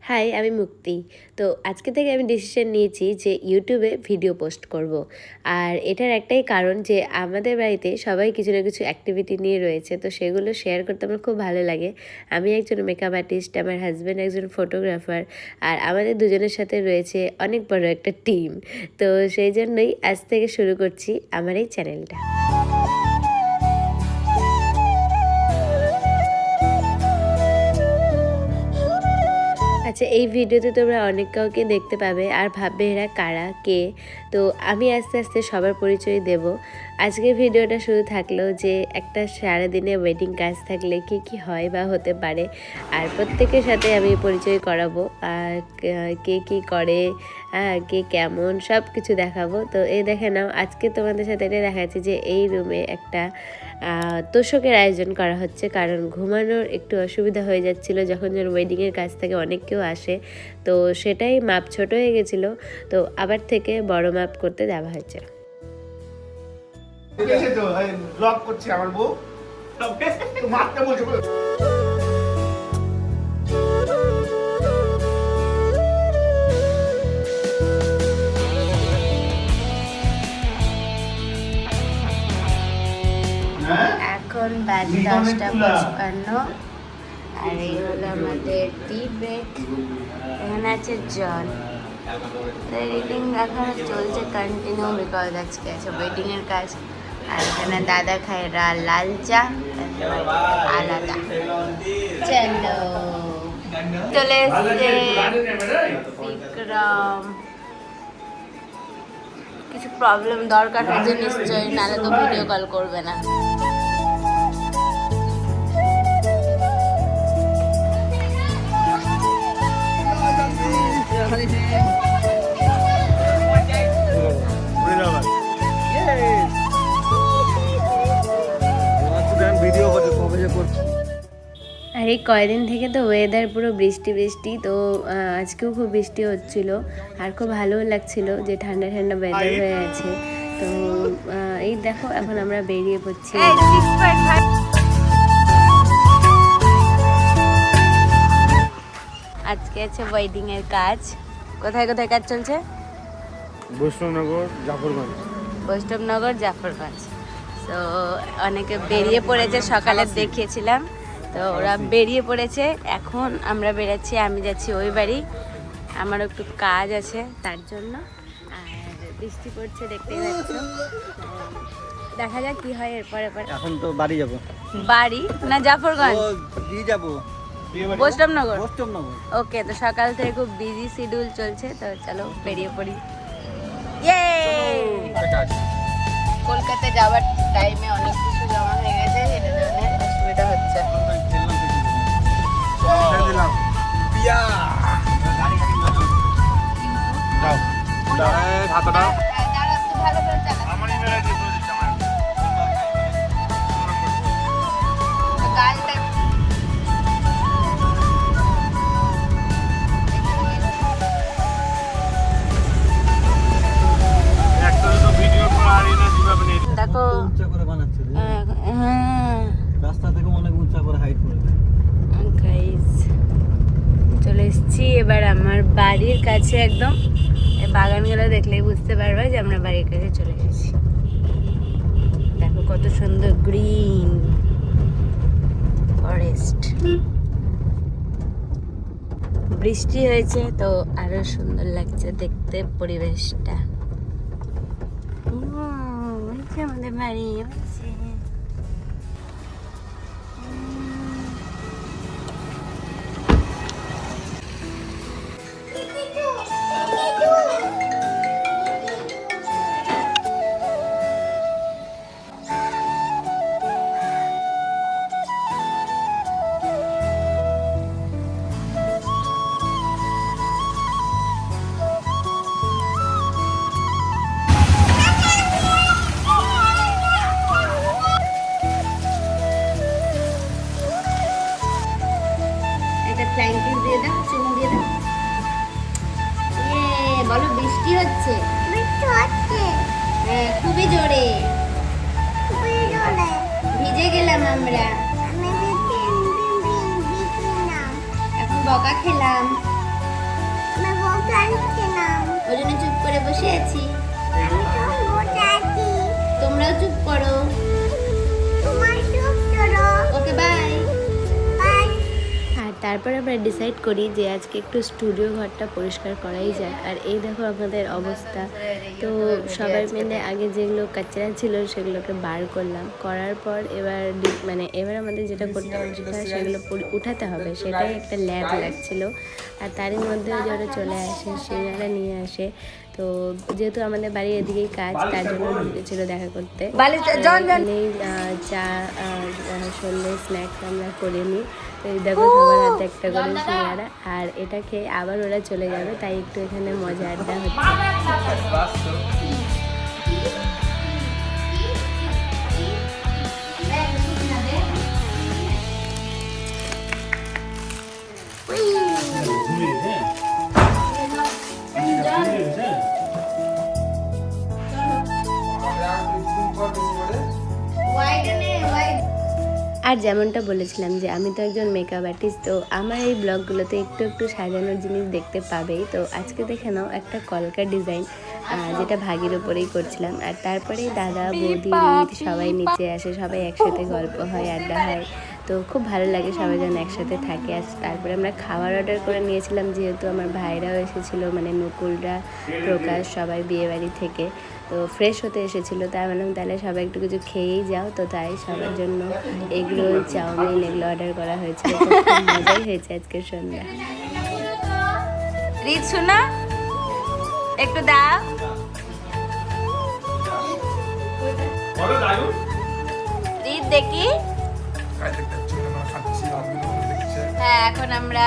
High, আমি মুক্তি। তো আজকে থেকে আমি ডিসিশন নিয়েছি যে ইউটিউবে ভিডিও পোস্ট করব। আর এটার একটাই কারণ যে আমাদের বাড়িতে সবাই কিছু না কিছু অ্যাক্টিভিটি নিয়ে রয়েছে, তো সেগুলো শেয়ার করতে আমার খুব ভালো লাগে। আমি একজন মেকআপ আর্টিস্ট, আমার হাজব্যান্ড একজন ফটোগ্রাফার, আর আমাদের দুজনের সাথে রয়েছে অনেক বড় একটা টিম। তো সেই জন্যই আজ থেকে শুরু করছি আমার এই চ্যানেলটা। আচ্ছা, এই ভিডিওতে তোমরা অনেক কাউকে দেখতে পাবে আর ভাববে এরা কারা, কে। তো আমি আস্তে আস্তে সবার পরিচয় দেব। আজকের ভিডিওটা শুধু থাকলো যে একটা সারাদিনে ওয়েডিং কাজ থাকলে কি কি হয় বা হতে পারে, আর প্রত্যেকের সাথে আমি পরিচয় করাবো, আর কে কী করে, কে কেমন, সব কিছু দেখাবো। তো এই দেখে নাও, আজকে তোমাদের সাথে এটা দেখাচ্ছি যে এই রুমে একটা তোষকের আয়োজন করা হচ্ছে, কারণ ঘুমানোর একটু অসুবিধা হয়ে যাচ্ছিলো যখন ওয়েডিংয়ের কাজ থেকে অনেক কেউ আসে। তো সেটাই মাপ ছোট হয়ে গেছিলো, তো আবার থেকে বড় মাপ করতে দেওয়া হয়েছে। এখন বাজে 10:55, আর এই হলো আমাদের টি ব্রেক। এখানে আছে জল। এডিটিং এখন চলছে কন্টিনিউ, বিকজ আজকে আছে ওয়েডিংয়ের কাজ। আর এখানে দাদা খায় লাল চা আলাদা। চলো, চলে এসছে বিক্রম। কিছু প্রবলেম দরকার হচ্ছে নিশ্চয়ই, নাহলে তো ভিডিও কল করবে না। আর এই কয়দিন থেকে তো ওয়েদার পুরো বৃষ্টি বৃষ্টি, তো আজকেও খুব বৃষ্টি হচ্ছিল, আর খুব ভালোও লাগছিল যে ঠান্ডা ঠান্ডা ওয়েদার হয়ে আছে। তো এই দেখো, এখন আমরা বেরিয়ে পড়ছি। আজকে আছে ওয়েডিং এর কাজ। কোথায় কোথায় কাজ চলছে? বৈষ্ণবনগর, জাফরগঞ্জ। বৈষ্ণবনগর, জাফরগঞ্জ। তো অনেকে বেরিয়ে পড়েছে, সকালে দেখিয়েছিলাম, তো ওরা বেরিয়ে পড়েছে। এখন আমরা বেরাচ্ছি, আমি যাচ্ছি ওই বাড়ি, আমারও একটু কাজ আছে তার জন্য। আর বৃষ্টি পড়ছে, দেখতেই পাচ্ছ। দেখা যাক কি হয় এরপর। এখন তো বাড়ি যাব। বাড়ি না জাফরগঞ্জ? দিয়ে যাব বৈষ্ণবনগর। ওকে, তো সকাল থেকে খুব বিজি শিডিউল চলছে, তো চলো বেরিয়ে পড়ি। কলকাতা যাওয়ার টাইমে অনেক কিছু জমা হয়ে গেছে, এটা জন্য অসুবিধা হচ্ছে। ভালো করে চালা। গালটা দেখো, উঁচা করে বানাচ্ছে। হ্যাঁ, রাস্তা থেকে অনেক উঁচা করে হাইট করে। গাইস, চলে এসেছি এবার আমার বাড়ির কাছে একদম। এই বাগানগুলো দেখলেই বুঝতে পারবে যে আমরা বাড়ির কাছে চলে এসেছি। দেখো কত সুন্দর গ্রিন ফরেস্ট। বৃষ্টি হয়েছে তো আরো সুন্দর লাগছে দেখতে পরিবেশটা। আমাদের বাড়ি হয়েছে। বলো, বৃষ্টি হচ্ছে? হ্যাঁ, খুবই জোরে। ভিজে গেলাম আমরা। এখন বকা খেলাম। ওই জন্য চুপ করে বসে আছি। তোমরাও চুপ করো। Okay bye. আর তারপর আমরা ডিসাইড করি যে আজকে একটু স্টুডিও ঘরটা পরিষ্কার করাই যাক। আর এই দেখো আমাদের অবস্থা। তো সবাই মিলে আগে যেগুলো কাচরা ছিল সেগুলোকে বার করলাম, করার পর এবার এবার আমাদের যেটা করতে হবে সেগুলো উঠাতে হবে, সেটাই একটা ল্যাব লাগছিল। আর তারই মধ্যে যারা চলে আসে সেনারা নিয়ে আসে। তো যেহেতু আমাদের বাড়ির এদিকেই কাজ, তার জন্য ঢুকেছিল দেখা করতে। এখানেই চা সন্ধ্যে স্ন্যাক্স আমরা করে নিই। তো এই দেখো সবার হাতে একটা করে সিঙ্গারা, আর এটা খেয়ে আবার ওরা চলে যাবে, তাই একটু এখানে মজা আড্ডা হচ্ছে। আর যেমনটা বলেছিলাম যে আমি তো একজন মেকআপ আর্টিস্ট, তো আমার এই ব্লগগুলোতে একটু একটু সাজানোর জিনিস দেখতে পাবেই। তো আজকে দেখে নাও একটা কলকা ডিজাইন, যেটা ভাগির ওপরেই করছিলাম। আর তারপরেই দাদা বৌদি সবাই নিচে আসে, সবাই একসাথে গল্প হয়, আড্ডা হয়। তো খুব ভালো লাগে সবাই যেন একসাথে থাকে। আর তারপরে আমরা খাবার অর্ডার করে নিয়েছিলাম, যেহেতু আমার ভাইরাও এসেছিলো, নকুলরা, প্রকাশ, সবাই বিয়েবাড়ি থেকে। তো ফ্রেশ হতে এসেছিলো, তাই বললাম তাহলে সবাই একটু কিছু খেয়েই যাও। তো তাই সবার জন্য এগরোল, চাউমিন এগুলো অর্ডার করা হয়েছিল। তো খুব মজাই হয়েছে আজকের সন্ধ্যা। রিত শোনা একটু দাও। রিত দেখি। হ্যাঁ, এখন আমরা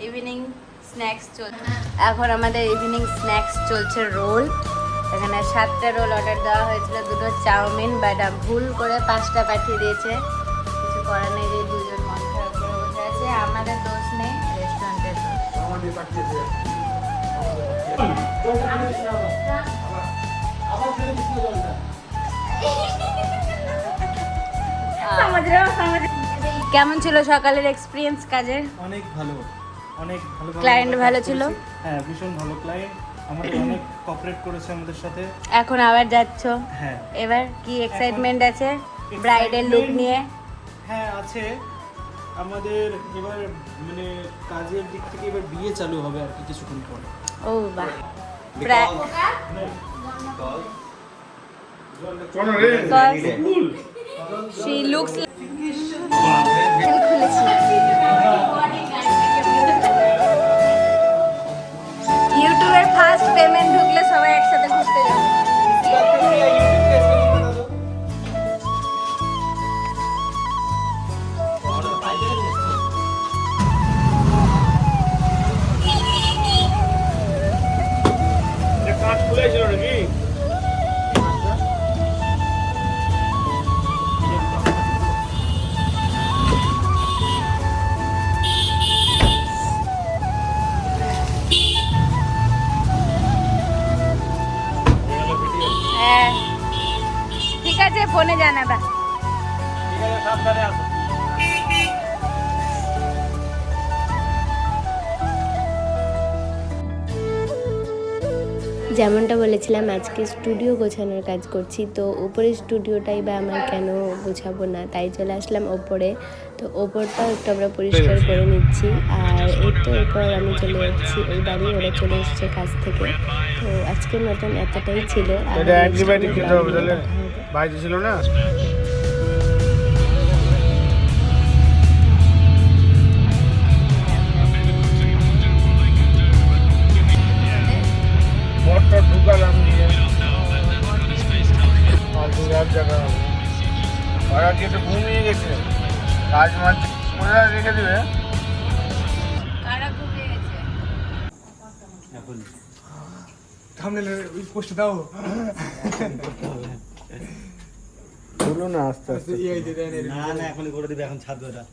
ইভিনিং স্ন্যাক্স চলছে রোল। এখানে 7টা রোল অর্ডার দেওয়া হয়েছিল, 2টো চাউমিন, বাট ভুল করে 5টা পাঠিয়ে দিয়েছে। কিছু করার নেই, যে দুজন মন খারাপ করে বসে আছে। আমাদের দোষ নেই, রেস্টুরেন্টের কেমন ছিল সকালের এক্সপিরিয়েন্স কাজের? অনেক ভালো, অনেক ভালো। ক্লায়েন্ট ভালো ছিল? হ্যাঁ, ভীষণ ভালো ক্লায়েন্ট, আমাদের অনেক কোঅপারেট করেছে আমাদের সাথে। এখন আবার যাচ্ছ? হ্যাঁ। এবার কি এক্সাইটমেন্ট আছে ব্রাইডাল লুক নিয়ে? হ্যাঁ আছে আমাদের। এবার কাজের দিক থেকে এবার বিয়ে চালু হবে আর কি কিছুক্ষণ পর। ও বাহ, she looks ইউটিউবের ফার্স্ট পেমেন্ট ঢুকলে সবাই একসাথে ঘুরতে যাবে। হ্যাঁ ঠিক আছে, ফোনে জানাবা। ঠিক আছে, সাবধানে আসো। যেমনটা বলেছিলাম আজকে স্টুডিও গোছানোর কাজ করছি। তো ওপরের স্টুডিওটাই বা আমার কেন গোছাবো না, তাই চলে আসলাম ওপরে। তো ওপরটাও একটু আমরা পরিষ্কার করে নিচ্ছি। আর এই তো এরপর আমি চলে যাচ্ছি ওই বাড়ি, ওরা চলে এসেছে কাজ থেকে। তো আজকের মতন এতটাই ছিল। ছিল না। ঢুকালাম নিয়ে ওরা কি একটু ঘুমিয়ে গেছে, কাজ মাছ রেখে দিবে। ওই পোস্ট দাও না আস্তে আস্তে। না এখনই করে দিবে, এখন ছাড়বে ওটা।